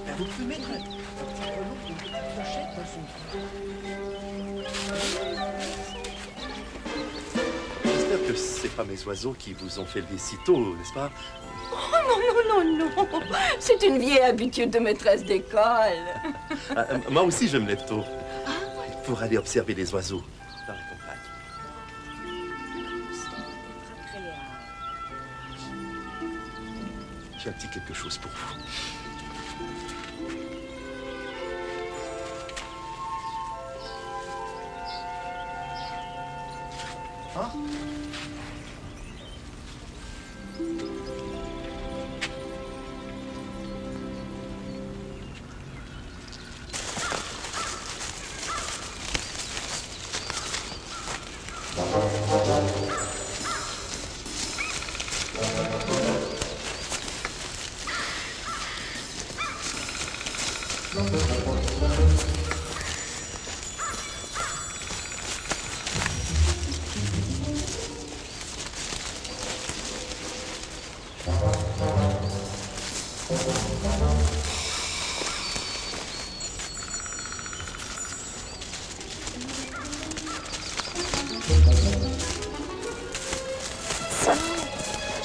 Ben, vous pouvez mettre un petit grelot, une petite clochette dans son J'espère que c'est pas mes oiseaux qui vous ont fait lever si tôt, n'est-ce pas? Oh non, non, non, non. C'est une vieille habitude de maîtresse d'école. Moi aussi, je me lève tôt. Pour aller observer les oiseaux dans la campagne. J'ai un petit quelque chose pour vous. Hein? Je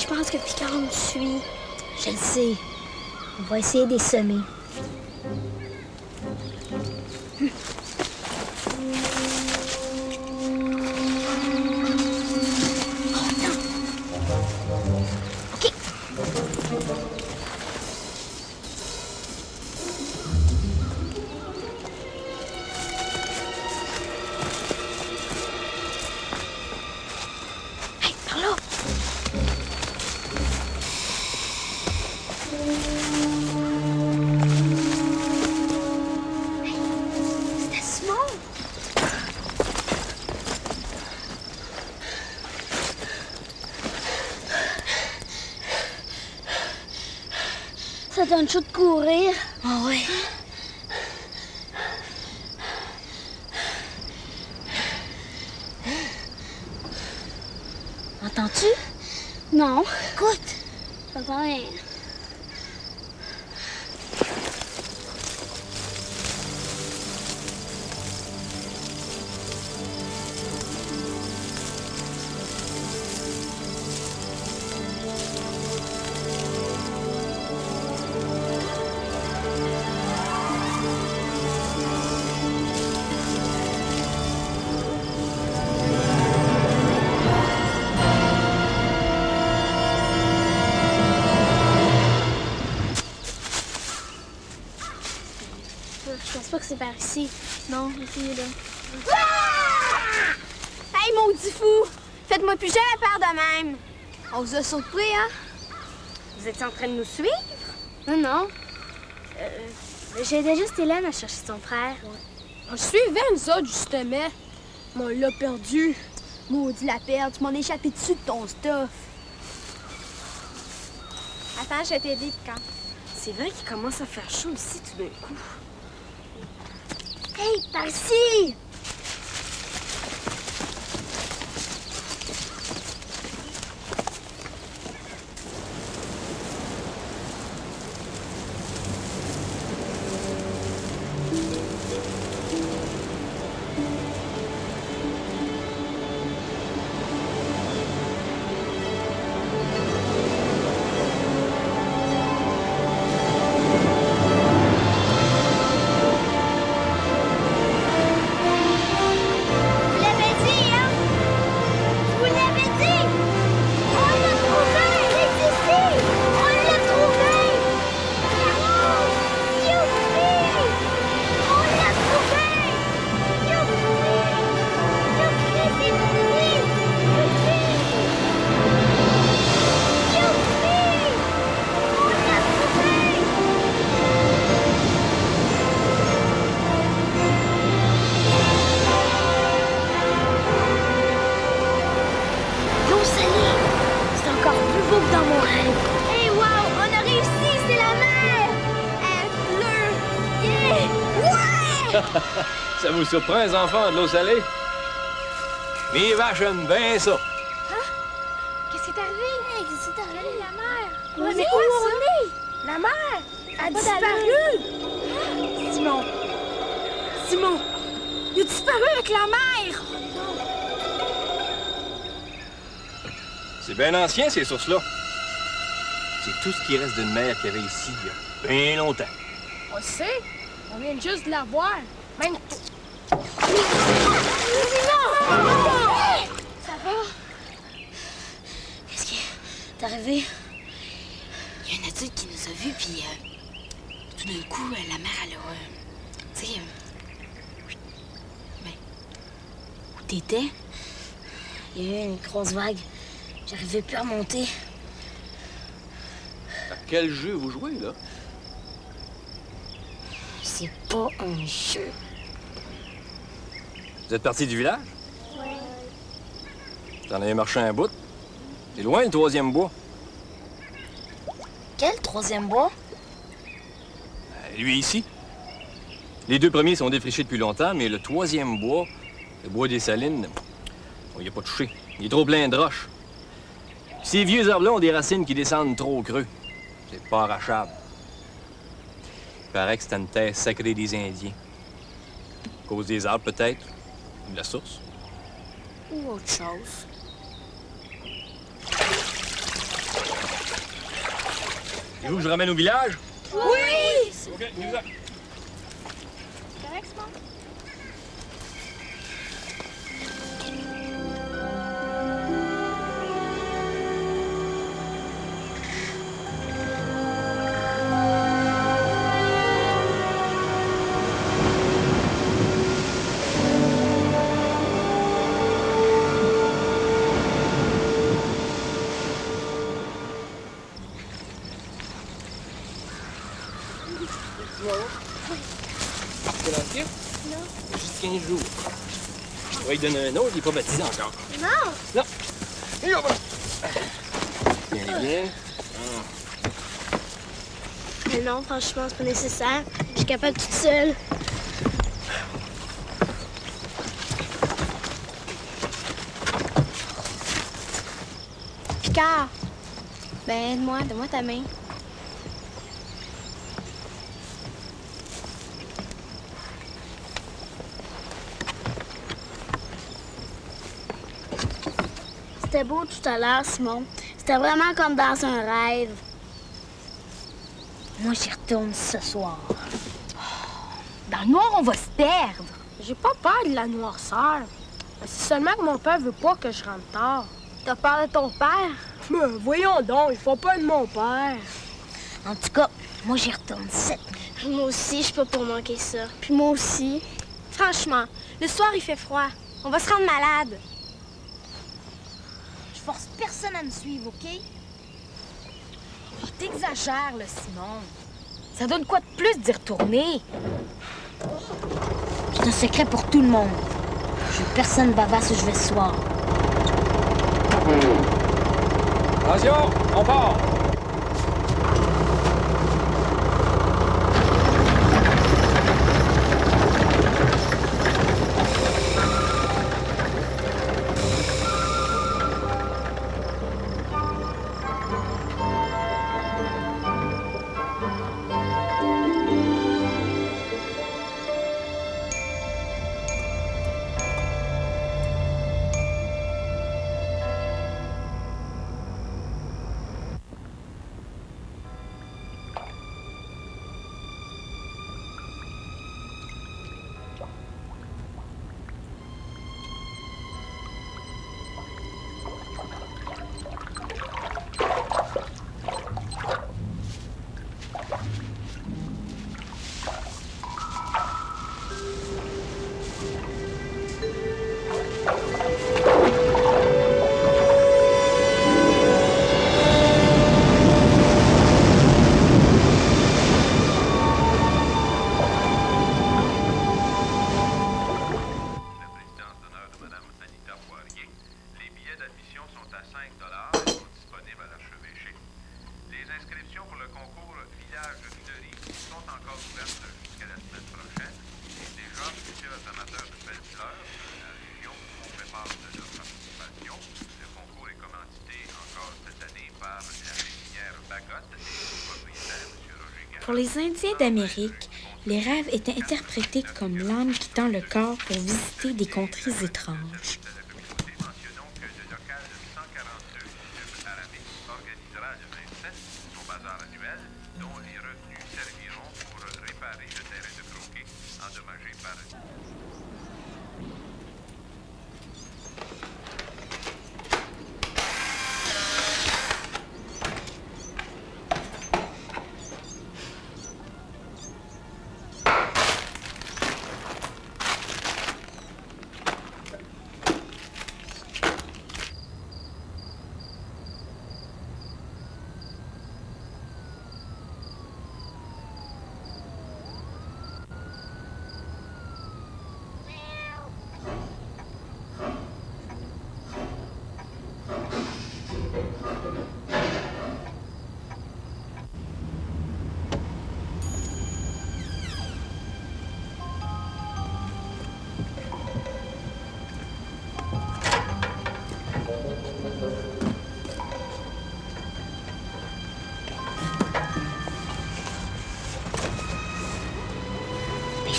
pense que Picard me suit. Je le sais. On va essayer de les semer. Ça donne chaud de courir. Ah ouais. Entends-tu? Non. Écoute. J'entends rien. Je pense pas que c'est par ici. Non, ici, là. Hey, maudit fou! Faites-moi plus jamais peur de même! On vous a surpris, hein? Vous étiez en train de nous suivre? Non, non. J'aidais juste Hélène à chercher son frère. On suivait nous autres, justement. Mais on l'a perdu. Maudit la perte, tu m'en as échappé dessus de ton stuff. Attends, je vais t'aider, Picard. C'est vrai qu'il commence à faire chaud ici tout d'un coup. Hey, par ici! Ça vous surprend, les enfants, de l'eau salée? Mes vaches aiment bien ça. Qu'est-ce qui est arrivé? Hey, qu'est-ce qui est arrivé? La mer! On est où on est? La mer! Elle a disparu! Simon! Simon! Il a disparu avec la mer! C'est bien ancien, ces sources-là. C'est tout ce qui reste d'une mer qu'il y avait ici il y a bien longtemps. On le sait. On vient juste de la voir. Même... Non! Ça va? Qu'est-ce qui est arrivé? Il y a un adulte qui nous a vus, puis tout d'un coup, la mère, elle a... tu sais... ben... Où t'étais? Il y a eu une grosse vague. J'arrivais plus à remonter. À quel jeu vous jouez, là? C'est pas un jeu. Vous êtes parti du village? Oui. T'en avais marché un bout. C'est loin, le 3e bois. Quel 3e bois? Lui, ici. Les 2 premiers sont défrichés depuis longtemps, mais le 3e bois, le bois des Salines, on y a pas touché. Il est trop plein de roches. Ces vieux arbres-là ont des racines qui descendent trop creux. C'est pas arrachable. paraît que c'était une terre sacrée des Indiens. À cause des arbres, peut-être. Ou de la source. Ou autre chose. Et vous, je ramène au village? Oui! OK, nous y Correct, Simon? C'est l'ancien? Non. Juste 15 jours. Je pourrais lui donner un autre, il n'est pas baptisé encore. Non! Non. Et là, voilà. Bien, bien. Mais non, franchement, c'est pas nécessaire. Je suis capable toute seule. Picard! Ben, aide-moi, donne-moi ta main. C'était beau tout à l'heure, Simon. C'était vraiment comme dans un rêve. Moi, j'y retourne ce soir. Dans le noir, on va se perdre. J'ai pas peur de la noirceur. C'est seulement que mon père veut pas que je rentre tard. T'as peur de ton père? Mais voyons donc, il faut pas de mon père. En tout cas, moi, j'y retourne cette nuit. Moi aussi, je suis pas pour manquer ça. Puis moi aussi. Franchement, le soir, il fait froid. On va se rendre malade. Je force personne à me suivre, OK? Oh, t'exagères, là, Simon. Ça donne quoi de plus d'y retourner? C'est un secret pour tout le monde. Je veux personne bavasse où je vais ce soir. Attention, on part! Pour les Indiens d'Amérique, les rêves étaient interprétés comme l'âme quittant le corps pour visiter des contrées étranges.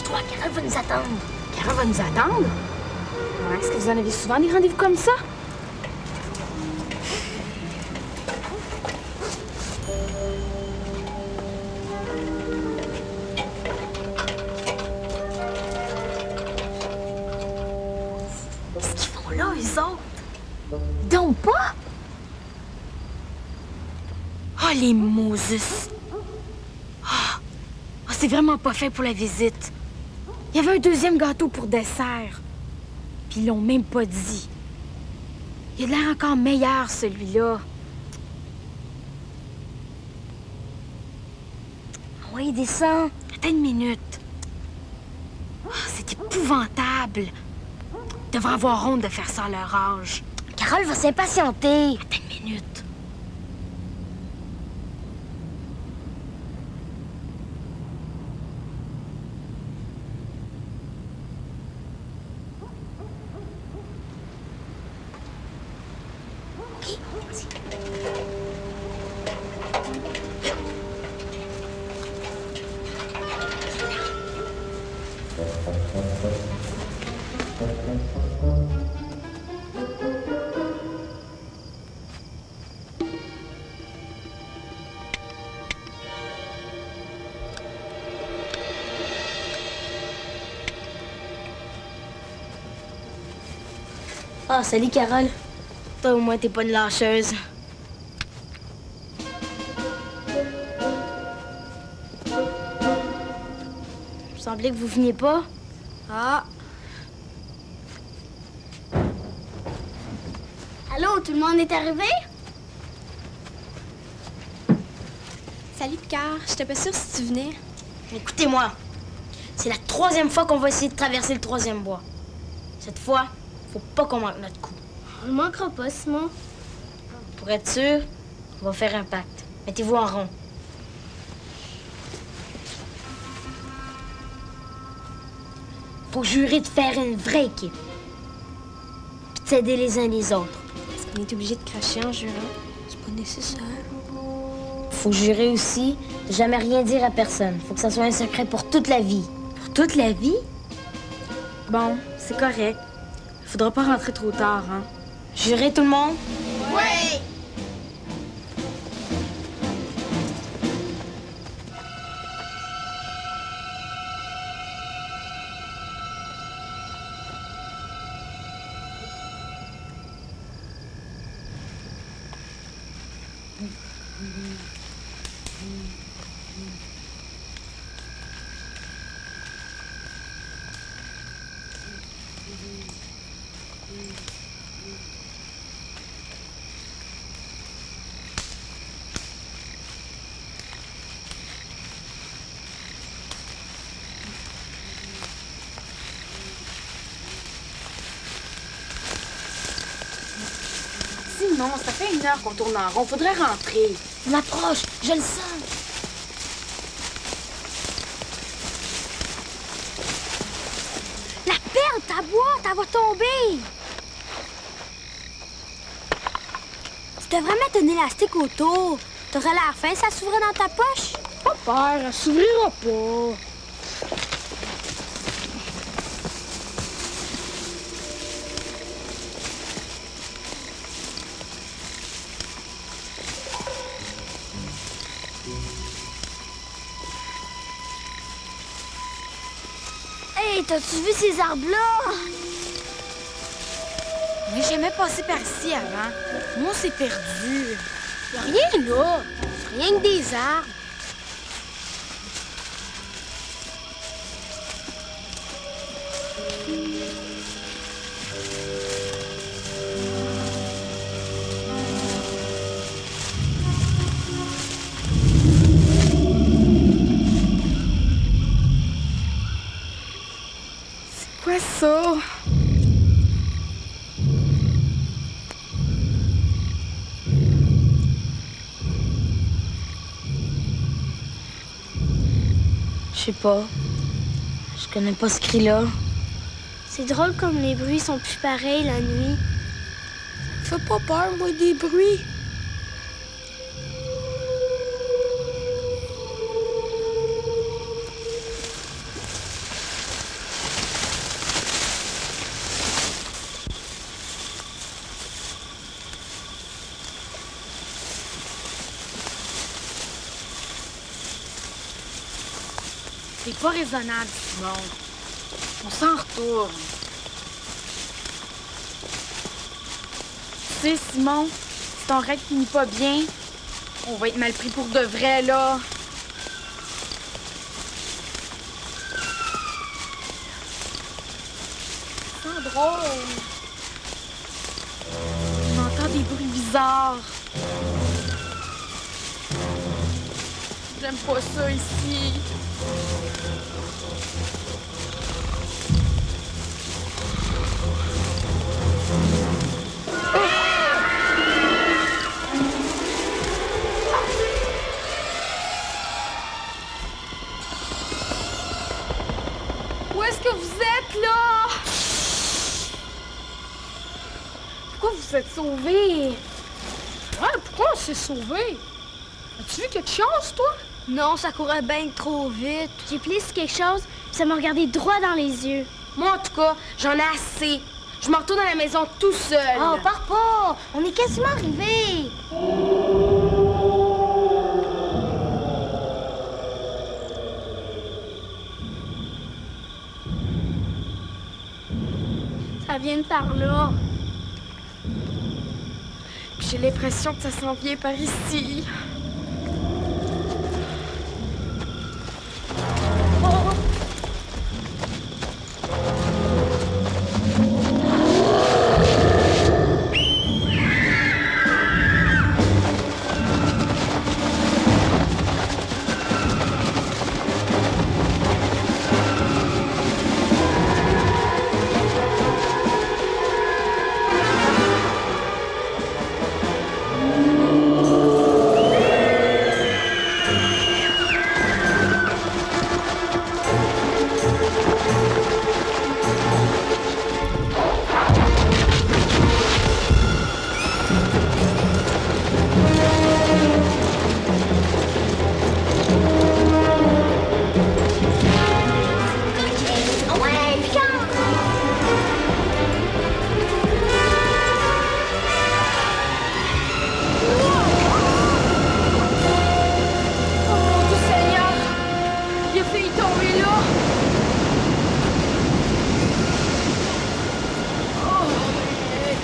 Dépêche-toi, Carole va nous attendre. Carole va nous attendre? Ouais, est-ce que vous en avez souvent des rendez-vous comme ça? Qu'est-ce qu'ils font là, eux autres? Donc pas? Oh, les Moses! Oh, c'est vraiment pas fait pour la visite. Il y avait un deuxième gâteau pour dessert. Puis ils l'ont même pas dit. Il a l'air encore meilleur, celui-là. Oui, descends. Attends une minute. Oh, c'est épouvantable. Ils devraient avoir honte de faire ça à leur âge. Carole va s'impatienter. Attends une minute. Ah, salut, Carole. Toi, au moins, t'es pas une lâcheuse. Il semblait que vous veniez pas. Ah. Allô, tout le monde est arrivé? Salut, Picard. J'étais pas sûre si tu venais. Écoutez-moi. C'est la 3e fois qu'on va essayer de traverser le 3e bois. Cette fois, faut pas qu'on manque notre coup. On ne manquera pas, Simon. Pour être sûr, on va faire un pacte. Mettez-vous en rond. Faut jurer de faire une vraie équipe. Puis de s'aider les uns les autres. Est-ce qu'on est obligé de cracher en jurant? C'est pas nécessaire. Faut jurer aussi de jamais rien dire à personne. Faut que ça soit un secret pour toute la vie. Pour toute la vie? Bon, c'est correct. Faudra pas rentrer trop tard, hein? Jurez tout le monde? Oui! Non, ça fait 1 heure qu'on tourne en rond. Faudrait rentrer. On approche, je le sens. La perle, ta boîte, elle va tomber! Tu devrais mettre un élastique autour. T'aurais l'air fin, ça s'ouvrait dans ta poche? Pas peur, elle s'ouvrira pas. Hey, t'as-tu vu ces arbres-là? On n'est jamais passé par ici avant. Nous, on s'est perdus. Y'a rien là. C'est rien que des arbres. C'est quoi ça? Je sais pas. Je connais pas ce cri-là. C'est drôle comme les bruits sont plus pareils la nuit. Fais pas peur, moi, des bruits. C'est pas raisonnable, Simon. On s'en retourne. Tu sais, Simon, si ton règle finit pas bien, on va être mal pris pour de vrai, là. C'est drôle. J'entends des bruits bizarres. J'aime pas ça ici. Où est-ce que vous êtes, là? Pourquoi vous êtes sauvés? Ouais, pourquoi on s'est sauvés? As-tu vu quelque chose, toi? Non, ça courait bien trop vite. J'ai plissé quelque chose, puis ça m'a regardé droit dans les yeux. Moi, en tout cas, j'en ai assez. Je m'en retourne à la maison tout seul. Oh, pars pas! On est quasiment arrivés! Ça vient de par là. Puis j'ai l'impression que ça s'en vient par ici.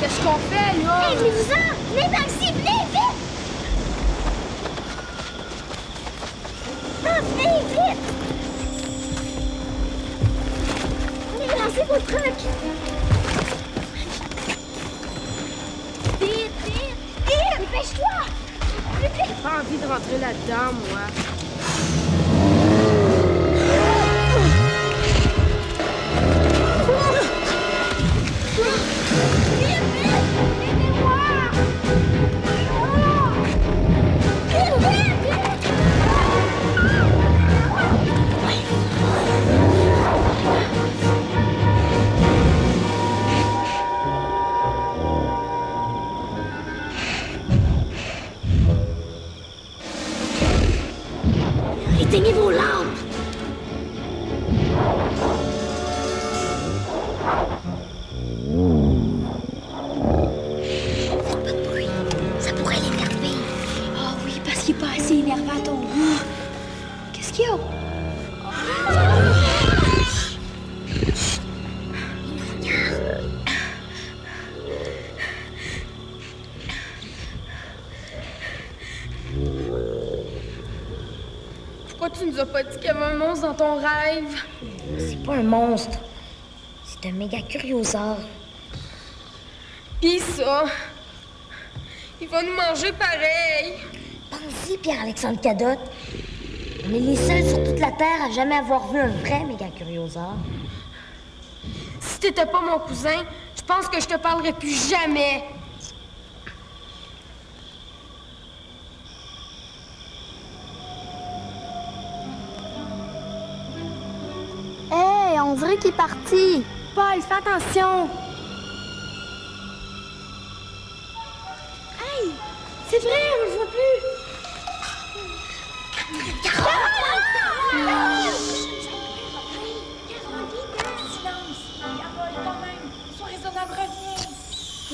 Qu'est-ce qu'on fait, là? Hey, venez-vous-en! Venez par ici, venez, vite! Non, venez, vite! Venez, lancez vos trucs! Vite, vite! Vite! Dépêche-toi! J'ai pas envie de rentrer là-dedans, moi. Éteignez vos lampes! Faites pas de bruit. Ça pourrait l'énerver. Ah oui, parce qu'il est pas assez énervant, ton goût. Qu'est-ce qu'il y a? Pourquoi tu nous as pas dit qu'il y avait un monstre dans ton rêve? C'est pas un monstre. C'est un méga curiosaure. Pis ça, il va nous manger pareil. Pense-y, Pierre-Alexandre Cadotte. On est les seuls sur toute la Terre à jamais avoir vu un vrai méga curiosaure. Si t'étais pas mon cousin, je pense que je te parlerai plus jamais. Hey, on dirait qu'il est parti. Paul, fais attention. Hey, c'est vrai, on le voit plus.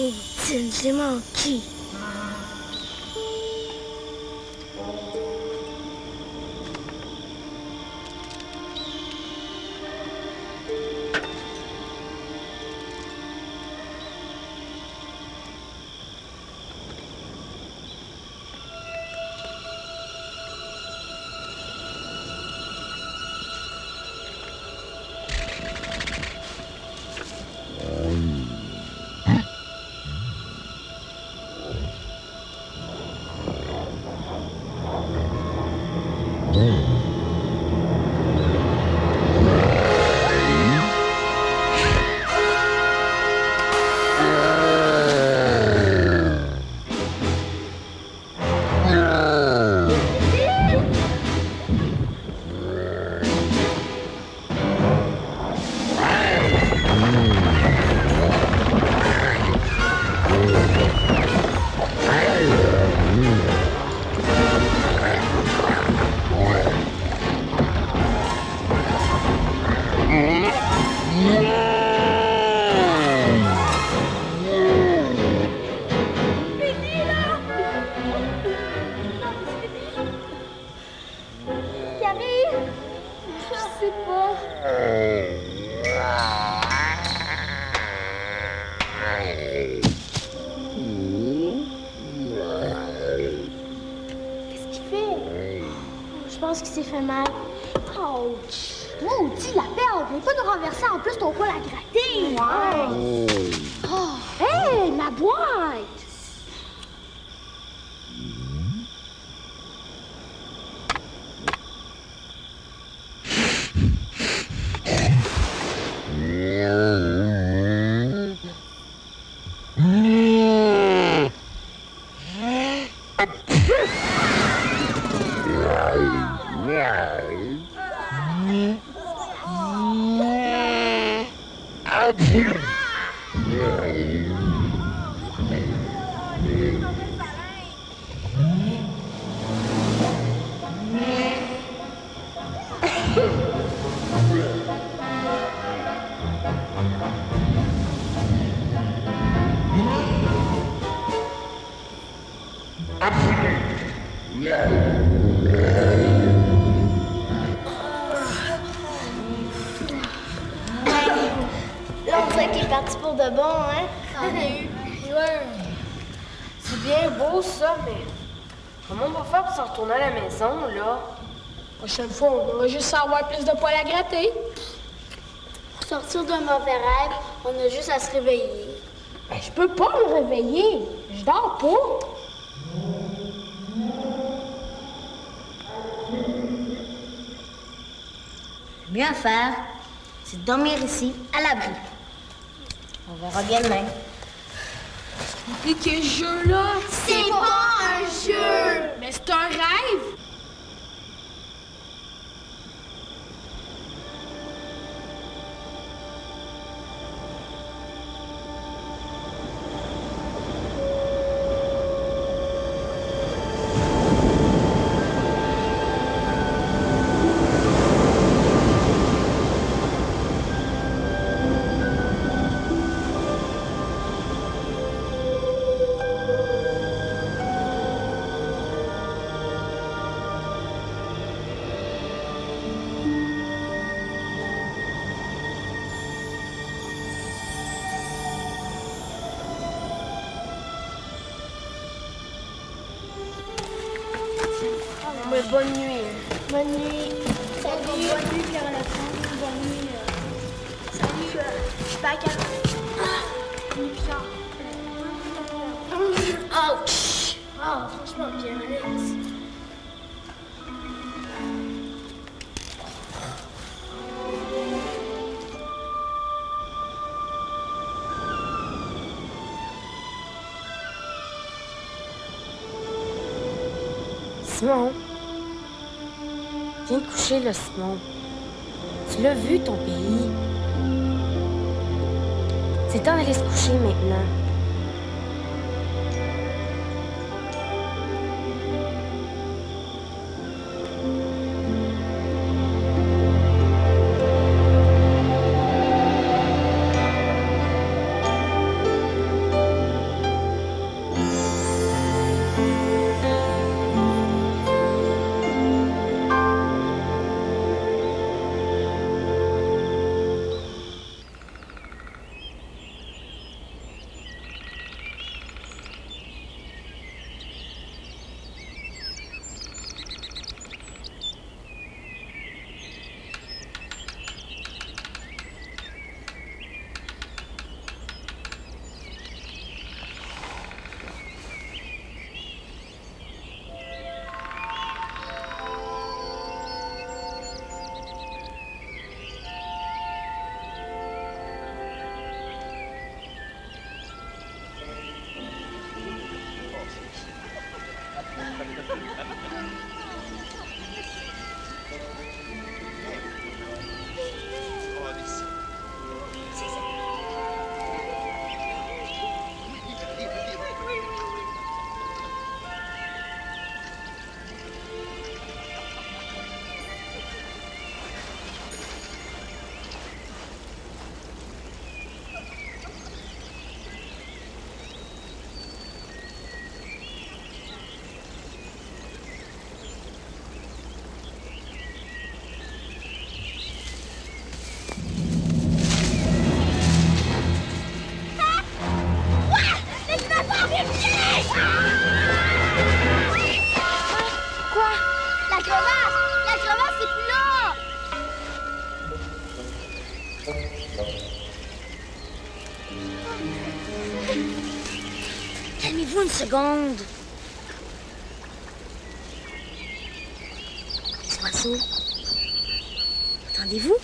Oh, Dieu, j'ai manqué. Je sais pas. Qu'est-ce qu'il fait? Je pense qu'il s'est fait mal. Ouch! Maudit la perle! Viens pas de renverser en plus ton poil à gratter! Ouais! Oh. Hey! Ma boîte! Là, on dirait qu'il est parti pour de bon, hein? Ouais. C'est bien beau, ça, mais comment on va faire pour s'en retourner à la maison, là? La prochaine fois, on va juste avoir plus de poils à gratter. Pour sortir d'un mauvais rêve, on a juste à se réveiller. Ben, je peux pas me réveiller. Je dors pas. Bien faire, c'est dormir ici, à l'abri. On verra bien demain. Et quel jeu, là? C'est pas un jeu! Mais c'est un rêve! Mais bonne nuit. Bonne nuit. Salut. Bonne nuit, Pierre-Alexandre. Bonne nuit. Salut. Je suis pas calme. Pierre. Ouch. Ah, franchement, Pierre-Alex. Simon. Viens te coucher, là, Simon. Tu l'as vu, ton pays. C'est temps d'aller se coucher maintenant. Calmez-vous une seconde. Des oiseaux. Entendez-vous?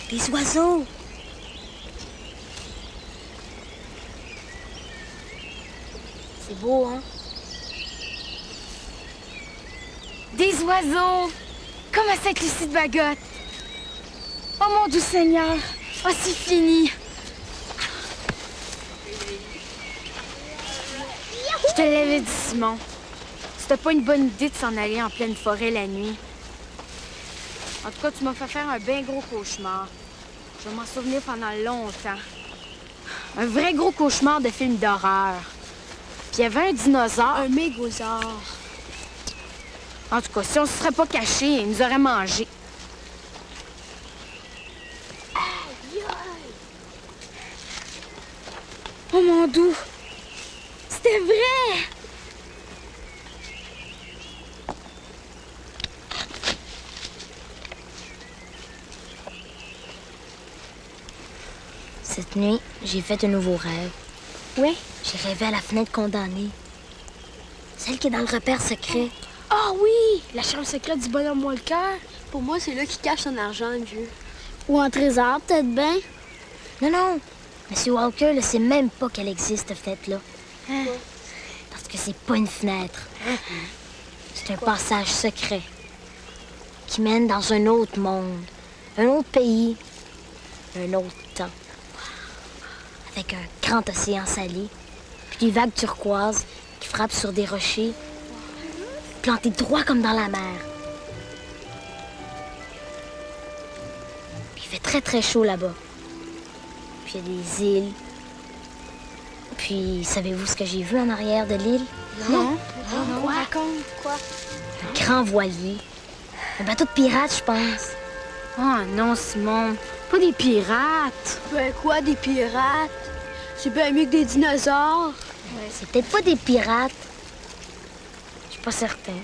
Des oiseaux. C'est beau, hein? Des oiseaux! Comme à Sainte-Lucie de Bagotte! Oh mon doux Seigneur! Oh, c'est fini! Je te l'avais dit, Simon. C'était pas une bonne idée de s'en aller en pleine forêt la nuit. En tout cas, tu m'as fait faire un bien gros cauchemar. Je vais m'en souvenir pendant longtemps. Un vrai gros cauchemar de film d'horreur. Puis il y avait un dinosaure. Un mégosaure. En tout cas, si on se serait pas caché, il nous aurait mangé. Oh mon doux! C'était vrai! Cette nuit, j'ai fait un nouveau rêve. Oui? J'ai rêvé à la fenêtre condamnée. Celle qui est dans le repère secret. Ah oui! La chambre secrète du bonhomme Walker. Pour moi, c'est là qu'il cache son argent, le vieux. Ou un trésor, peut-être bien. Non, non. Monsieur Walker ne sait même pas qu'elle existe, cette fenêtre-là. Parce que c'est pas une fenêtre. C'est un passage secret qui mène dans un autre monde, un autre pays, un autre temps. Avec un grand océan salé, puis des vagues turquoises qui frappent sur des rochers, plantés droit comme dans la mer. Puis il fait très, très chaud là-bas. Puis il y a des îles. Puis, savez-vous ce que j'ai vu en arrière de l'île? Non. Quoi? Raconte. Quoi? Un grand voilier. Un bateau de pirates, je pense. Oh non, Simon. Pas des pirates. Ben quoi, des pirates? C'est bien mieux que des dinosaures. C'est peut-être pas des pirates. Je suis pas certain.